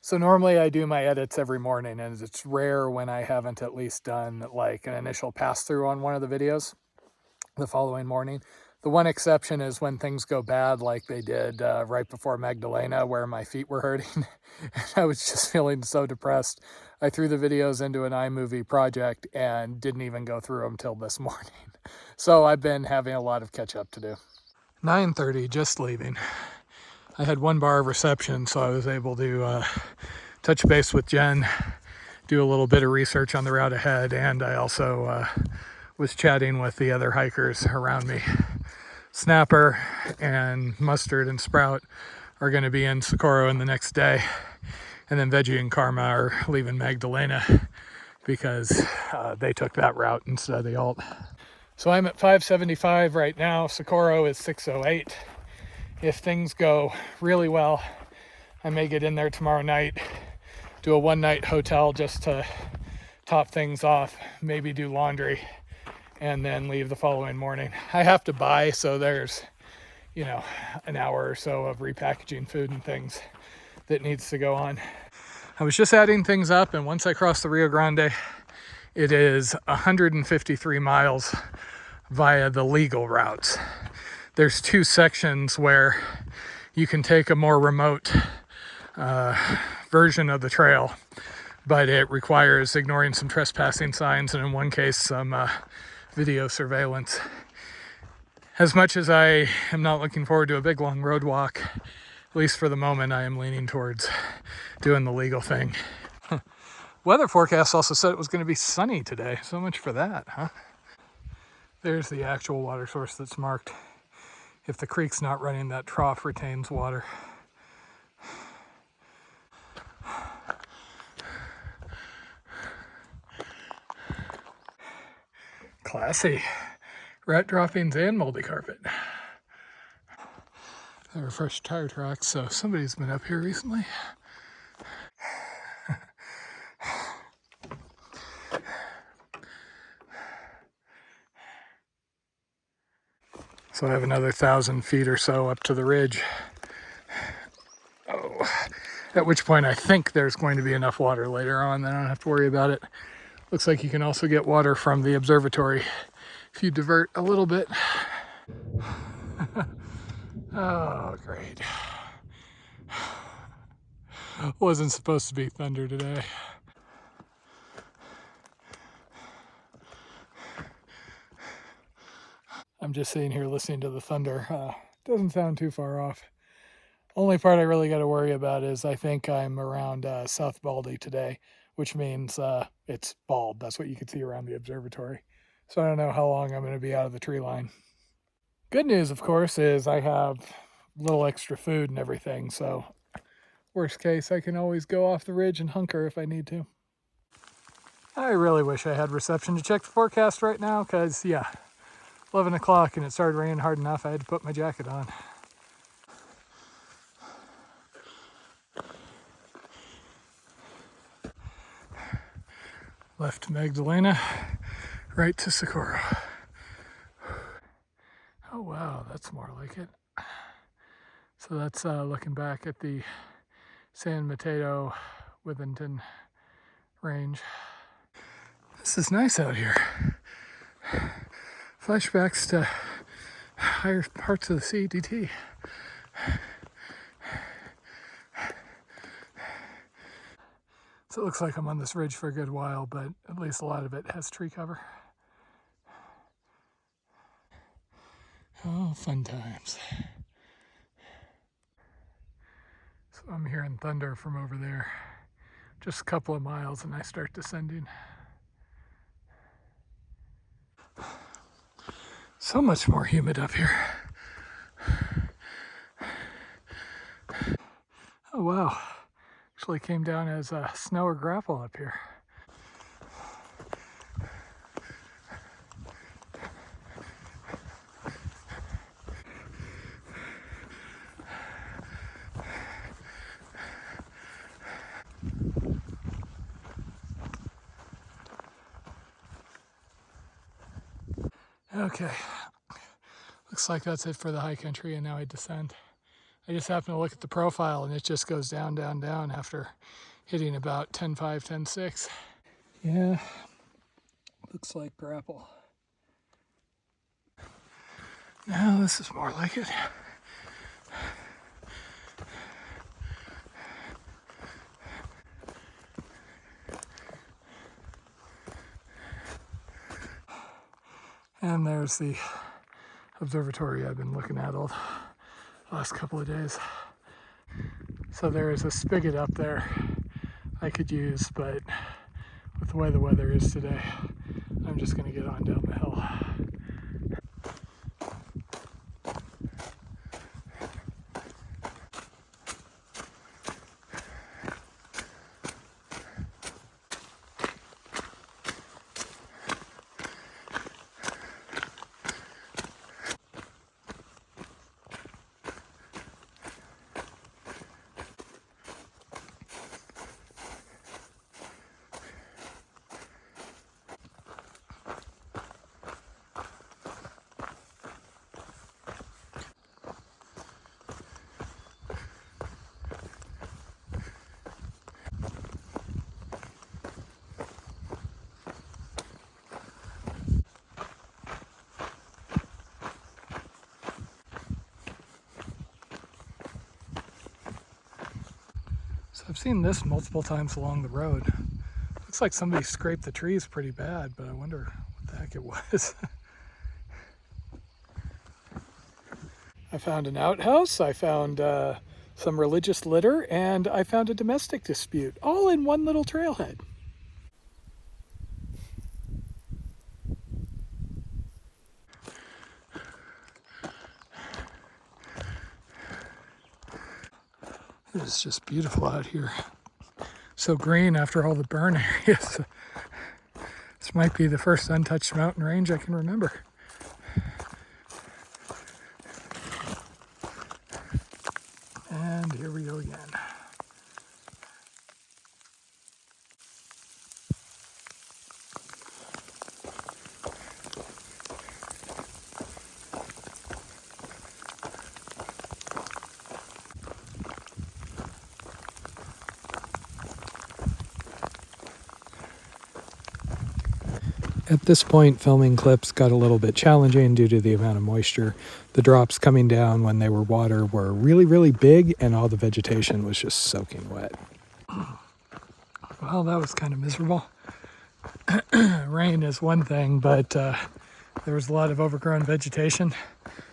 So normally I do my edits every morning, and it's rare when I haven't at least done like an initial pass through on one of the videos the following morning. The one exception is when things go bad, like they did right before Magdalena, where my feet were hurting. I was just feeling so depressed. I threw the videos into an iMovie project and didn't even go through them till this morning. So I've been having a lot of catch up to do. 9:30, just leaving. I had one bar of reception, so I was able to touch base with Jen, do a little bit of research on the route ahead, and I also was chatting with the other hikers around me. Snapper and Mustard and Sprout are going to be in Socorro in the next day, and then Veggie and Karma are leaving Magdalena because they took that route instead of the alt. So I'm at 575 right now. Socorro is 608. If things go really well, I may get in there tomorrow night, do a one-night hotel just to top things off, maybe do laundry, and then leave the following morning. I have to buy, so there's, an hour or so of repackaging food and things that needs to go on. I was just adding things up, and once I cross the Rio Grande, it is 153 miles via the legal routes. There's two sections where you can take a more remote version of the trail, but it requires ignoring some trespassing signs and in one case some video surveillance. As much as I am not looking forward to a big long road walk, at least for the moment I am leaning towards doing the legal thing. Weather forecast also said it was going to be sunny today, so much for that, huh? There's the actual water source that's marked. If the creek's not running, that trough retains water. Classy. Rat droppings and moldy carpet. There were fresh tire tracks, so somebody's been up here recently. So I have another 1,000 feet or so up to the ridge. Oh, at which point I think there's going to be enough water later on that I don't have to worry about it. Looks like you can also get water from the observatory if you divert a little bit. Oh, great. Wasn't supposed to be thunder today. I'm just sitting here listening to the thunder. Doesn't sound too far off. Only part I really got to worry about is I think I'm around South Baldy today, which means it's bald. That's what you can see around the observatory. So I don't know how long I'm going to be out of the tree line. Good news, of course, is I have a little extra food and everything. So worst case, I can always go off the ridge and hunker if I need to. I really wish I had reception to check the forecast right now because, 11 o'clock and it started raining hard enough I had to put my jacket on. Left Magdalena, right to Socorro. Oh wow, that's more like it. So that's looking back at the San Mateo Withington range. This is nice out here. Flashbacks to higher parts of the CDT. So it looks like I'm on this ridge for a good while, but at least a lot of it has tree cover. Oh, fun times. So I'm hearing thunder from over there. Just a couple of miles and I start descending. So much more humid up here. Oh wow, actually came down as snow or gravel up here. Okay, looks like that's it for the high country and now I descend. I just happened to look at the profile and it just goes down, down, down after hitting about 10.5, 10.6. Yeah, looks like grapple. Now this is more like it. And there's the observatory I've been looking at all the last couple of days. So there is a spigot up there I could use, but with the way the weather is today, I'm just going to get on down the hill. So I've seen this multiple times along the road. Looks like somebody scraped the trees pretty bad, but I wonder what the heck it was. I found an outhouse, I found some religious litter, and I found a domestic dispute, all in one little trailhead. It's just beautiful out here. So green after all the burn areas. This might be the first untouched mountain range I can remember. And here we go again. At this point, filming clips got a little bit challenging due to the amount of moisture. The drops coming down when they were water were really, really big, and all the vegetation was just soaking wet. Well, that was kind of miserable. Rain is one thing, but there was a lot of overgrown vegetation.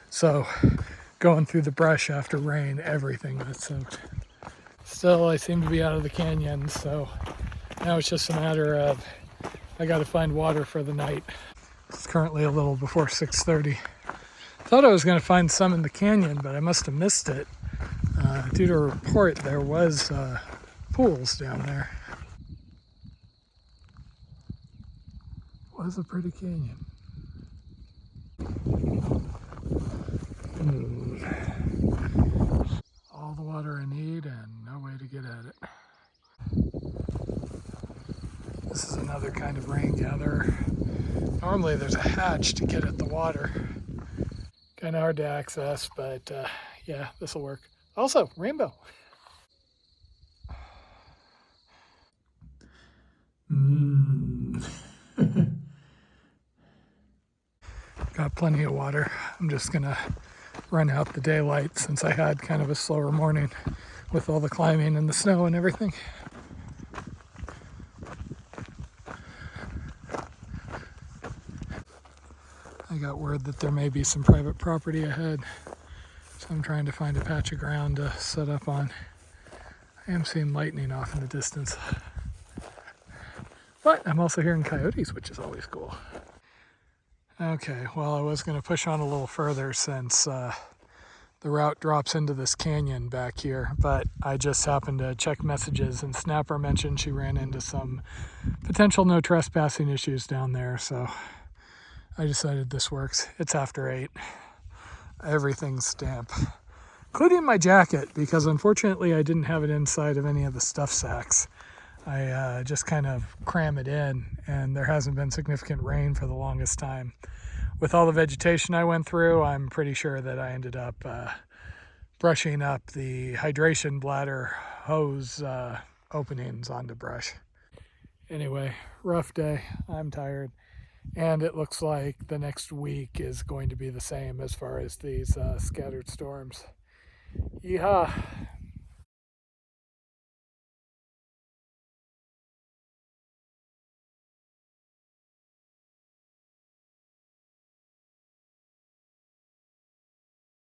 So going through the brush after rain, everything got soaked. Still, I seem to be out of the canyon, so now it's just a matter of I got to find water for the night. It's currently a little before 6:30. Thought I was going to find some in the canyon, but I must have missed it. Due to a report, there was pools down there. Was a pretty canyon. All the water I need and no way to get at it. This is another kind of rain gatherer. Normally there's a hatch to get at the water. Kind of hard to access, but yeah, this will work. Also, rainbow. Got plenty of water. I'm just gonna run out the daylight since I had kind of a slower morning with all the climbing and the snow and everything. I got word that there may be some private property ahead, so I'm trying to find a patch of ground to set up on. I am seeing lightning off in the distance, but I'm also hearing coyotes, which is always cool. Okay, well, I was going to push on a little further since the route drops into this canyon back here, but I just happened to check messages and Snapper mentioned she ran into some potential no trespassing issues down there, so I decided this works. It's after 8. Everything's damp, including my jacket, because unfortunately I didn't have it inside of any of the stuff sacks. I just kind of cram it in, and there hasn't been significant rain for the longest time. With all the vegetation I went through, I'm pretty sure that I ended up brushing up the hydration bladder hose openings onto brush. Anyway, rough day. I'm tired. And it looks like the next week is going to be the same as far as these scattered storms. Yeehaw!